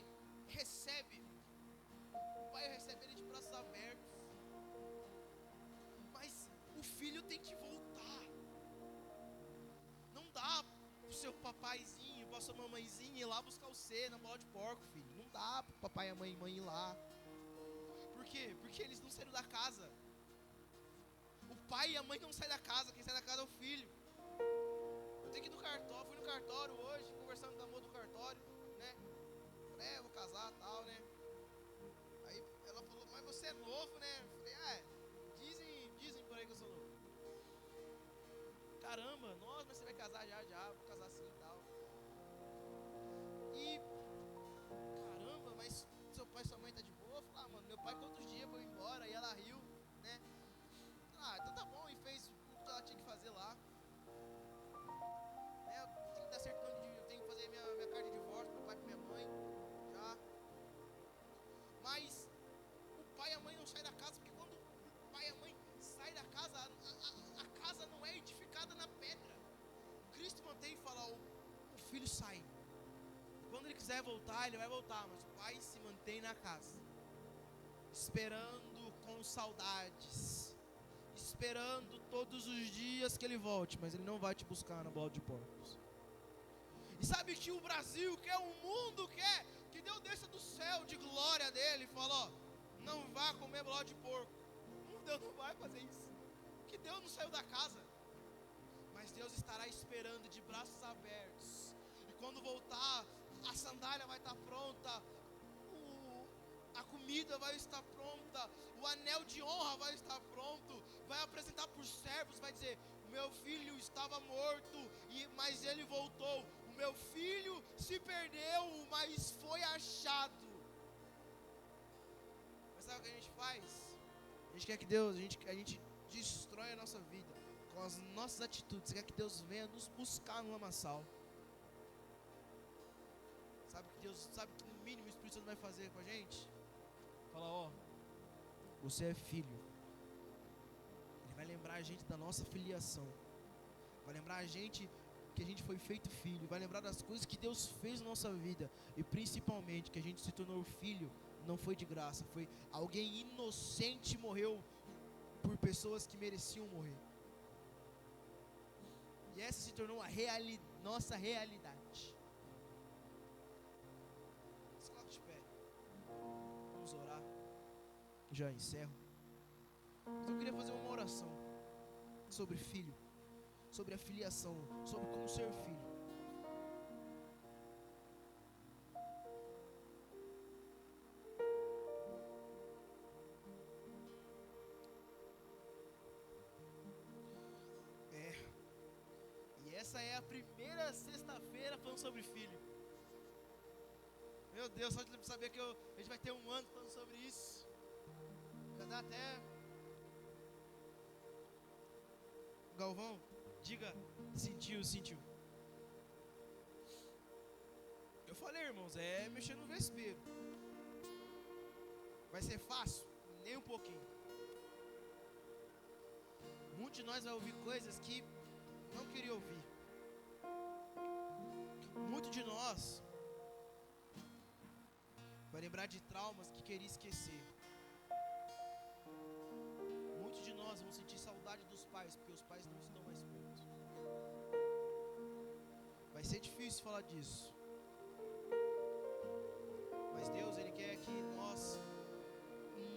recebe, o pai recebe ele de braços abertos, mas o filho tem que voltar. Não dá pro seu papaizinho, pra sua mamãezinha ir lá buscar você na bola de porco, filho. Não dá pro papai e a mãe ir lá. Por quê? Porque eles não saíram da casa. O pai e a mãe não saem da casa, quem sai da casa é o filho. Eu tenho que ir no cartório, fui no cartório hoje, conversando com a moça do cartório, né? Falei, vou casar e tal, né? Aí ela falou, mas você é novo, né? Eu falei, dizem por aí que eu sou novo. Caramba, nossa, mas você vai casar já, vou casar assim e tal. E, caramba, mas seu pai e sua mãe tá de boa? Eu falei, mano, meu pai quantos dias foi embora, e ela riu, né? Então tá bom, e fez o que ela tinha que fazer lá. Né? Eu tenho que dar certo, eu tenho que fazer minha carta de divórcio, meu pai e minha mãe, já. Mas o pai e a mãe não saem da casa, porque quando o pai e a mãe saem da casa, a casa não é edificada na pedra. Cristo mantém e fala, o filho sai. Quando ele quiser voltar, ele vai voltar, mas o pai se mantém na casa, esperando com saudades, esperando todos os dias que ele volte, mas ele não vai te buscar na bola de porcos. E sabe que o Brasil quer, o mundo quer, que Deus desça do céu de glória dele e fala, não vá comer bola de porco. Deus não vai fazer isso, porque Deus não saiu da casa, mas Deus estará esperando de braços abertos, e quando voltar, a sandália vai estar pronta, a comida vai estar pronta, o anel de honra vai estar pronto, vai apresentar por servos, vai dizer, o meu filho estava morto, mas ele voltou, o meu filho se perdeu, mas foi achado. Mas sabe o que a gente faz? A gente quer que Deus, a gente destrói a nossa vida com as nossas atitudes. Quer que Deus venha nos buscar no lamaçal. Sabe que no mínimo o Espírito Santo vai fazer com a gente? Fala, você é filho. Ele vai lembrar a gente da nossa filiação. Vai lembrar a gente que a gente foi feito filho. Vai lembrar das coisas que Deus fez na nossa vida. E principalmente que a gente se tornou filho. Não foi de graça, foi alguém inocente morreu por pessoas que mereciam morrer. E essa se tornou nossa realidade. Se coloca de pé. Vamos orar. Já encerro. Mas eu queria fazer uma oração sobre filho, sobre a filiação, sobre como ser filho. Essa é a primeira sexta-feira falando sobre filho. Meu Deus, só de saber que a gente vai ter um ano falando sobre isso. Já dá até... Galvão, diga, sentiu. Eu falei, irmãos, é mexer no vespeiro. Vai ser fácil? Nem um pouquinho. de nós vai ouvir coisas que não queria ouvir. Muito de nós vai lembrar de traumas que queria esquecer. Muitos de nós vão sentir saudade dos pais, porque os pais não estão mais perto. Vai ser difícil falar disso. Mas Deus, Ele quer que nós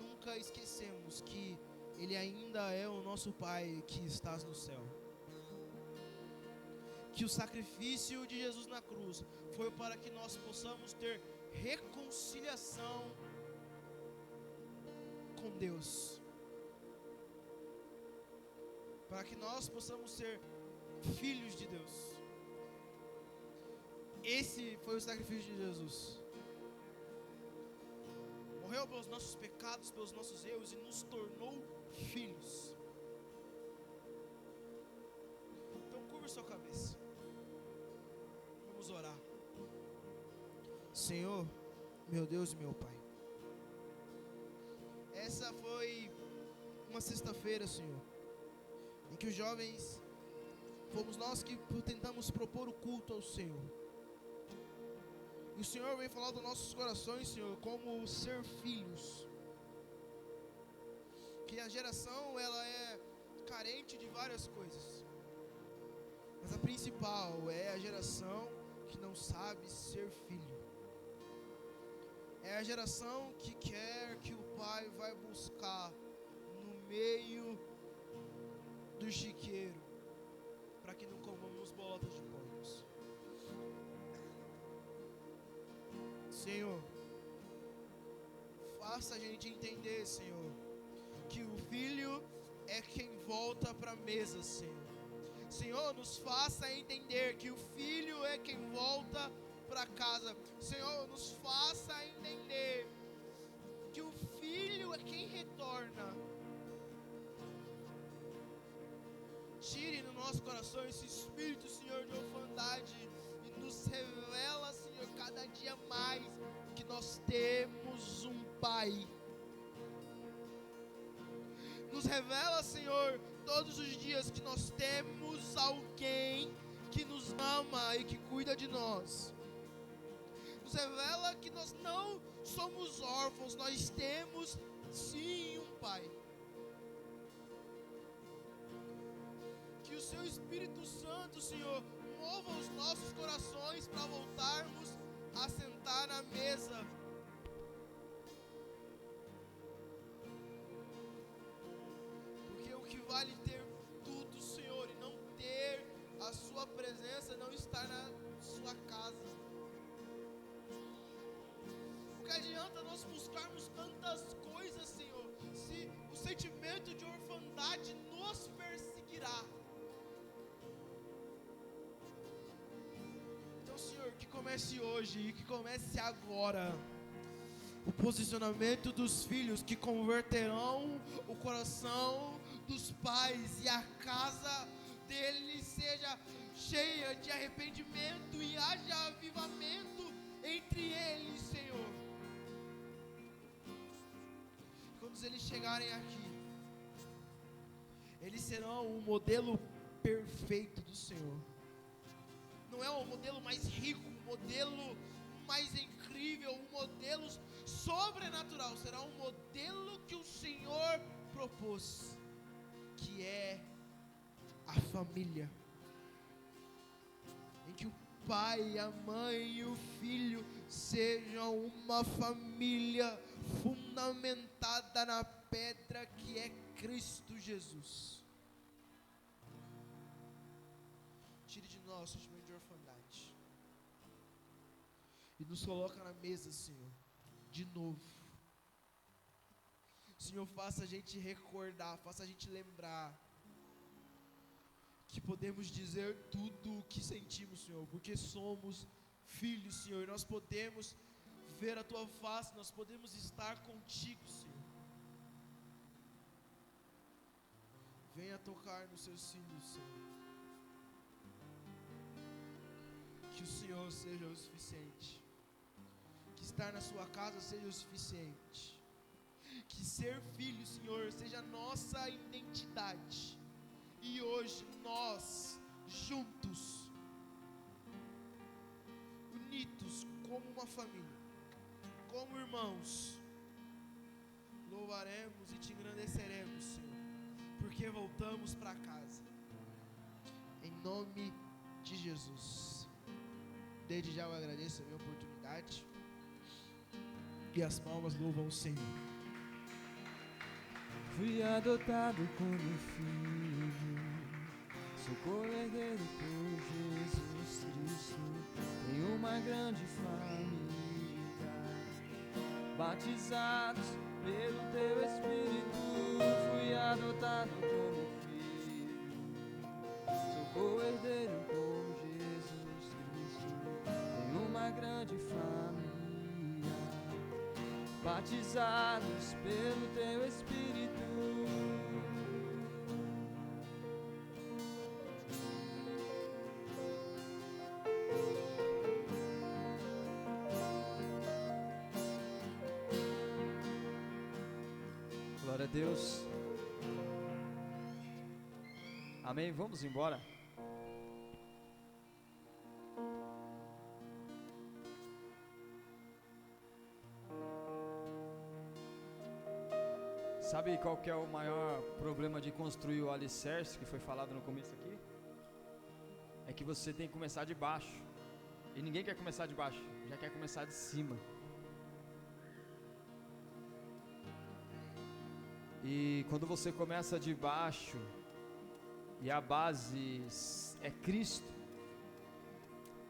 nunca esquecemos que Ele ainda é o nosso Pai que estás no céu. Que o sacrifício de Jesus na cruz foi para que nós possamos ter reconciliação com Deus. Para que nós possamos ser filhos de Deus. Esse foi o sacrifício de Jesus. Morreu pelos nossos pecados, pelos nossos erros e nos tornou filhos. Então curva sua cabeça. Vamos orar. Senhor, meu Deus e meu Pai, essa foi uma sexta-feira, Senhor, em que os jovens fomos nós que tentamos propor o culto ao Senhor. E o Senhor vem falar dos nossos corações, Senhor, como ser filhos. Que a geração, ela é carente de várias coisas. Mas a principal é a geração que não sabe ser filho. É a geração que quer que o pai vai buscar no meio do chiqueiro, para que não comamos bolotas de porcos. Senhor, faça a gente entender, Senhor, que o filho é quem volta para a mesa, Senhor. Senhor, nos faça entender que o filho é quem volta para casa. Senhor, nos faça entender que o filho é quem retorna. Tire no nosso coração esse espírito, Senhor, de orfandade e nos revela, Senhor, cada dia mais que nós temos um Pai. Nos revela, Senhor, todos os dias que nós temos alguém que nos ama e que cuida de nós. Nos revela que nós não somos órfãos, nós temos sim um Pai. Que o Seu Espírito Santo, Senhor, mova os nossos corações para voltarmos a sentar na mesa. Porque o que vale ter tudo, Senhor, e não ter a Sua presença, não estar na Sua casa. O que adianta nós buscarmos tantas coisas, Senhor, se o sentimento de orfandade nos perseguirá? Então, Senhor, que comece hoje e que comece agora o posicionamento dos filhos que converterão o coração dos pais e a casa deles seja cheia de arrependimento e haja avivamento entre eles, Senhor. Quando eles chegarem aqui, eles serão o modelo perfeito do Senhor. Não é o modelo mais rico, o modelo mais incrível, o modelo sobrenatural. Será um modelo que o Senhor propôs, que é a família, em que o pai, a mãe e o filho sejam uma família fundamentada na pedra que é Cristo Jesus. Tire de nós o sentimento de orfandade e nos coloca na mesa, Senhor, de novo. Senhor, faça a gente recordar, faça a gente lembrar que podemos dizer tudo o que sentimos, Senhor, porque somos filhos, Senhor, e nós podemos ver a Tua face, nós podemos estar contigo, Senhor. Venha tocar nos seus filhos, Senhor. Que o Senhor seja o suficiente. Que estar na sua casa seja o suficiente. Que ser filho, Senhor, seja a nossa identidade. que hoje nós, juntos, unidos como uma família, como irmãos, louvaremos e te engrandeceremos, Senhor, porque voltamos para casa. Em nome de Jesus. Desde já eu agradeço a minha oportunidade. E as palmas louvam o Senhor.
Fui adotado como filho, sou co-herdeiro por Jesus Cristo. Tenho uma grande família, batizados pelo Teu Espírito. Fui adotado como filho, sou co-herdeiro por Jesus Cristo. Tenho uma grande família, batizados pelo Teu Espírito. Glória a Deus. Amém. Vamos embora. Sabe qual que é o maior problema de construir o alicerce que foi falado no começo aqui? É que você tem que começar de baixo. E ninguém quer começar de baixo, já quer começar de cima. E quando você começa de baixo e a base é Cristo,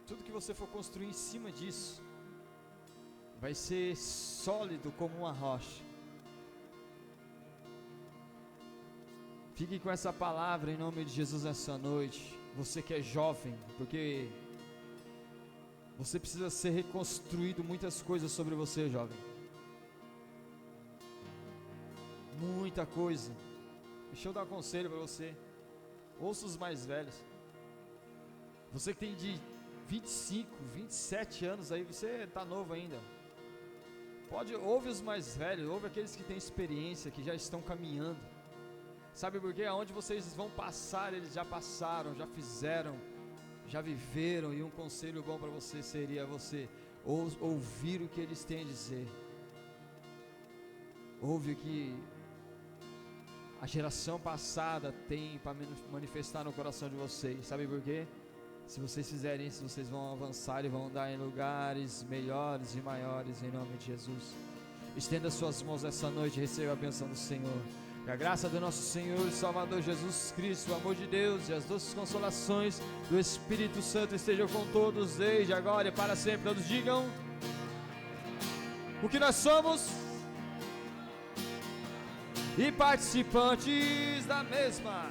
tudo que você for construir em cima disso vai ser sólido como uma rocha. Fique com essa palavra em nome de Jesus essa noite. Você que é jovem, porque você precisa ser reconstruído muitas coisas sobre você, jovem. Muita coisa. Deixa eu dar um conselho para você. Ouça os mais velhos. Você que tem de 25, 27 anos aí, você está novo ainda. Ouve os mais velhos, ouve aqueles que têm experiência, que já estão caminhando. Sabe por quê? Aonde vocês vão passar, eles já passaram, já fizeram, já viveram. E um conselho bom para você seria você ouvir o que eles têm a dizer. Ouve o que a geração passada tem para manifestar no coração de vocês. Sabe por quê? Se vocês fizerem isso, vocês vão avançar e vão andar em lugares melhores e maiores em nome de Jesus. Estenda suas mãos essa noite e receba a bênção do Senhor. Que a graça do nosso Senhor e Salvador Jesus Cristo, o amor de Deus e as doces consolações do Espírito Santo estejam com todos desde agora e para sempre. Todos digam o que nós somos e participantes da mesma.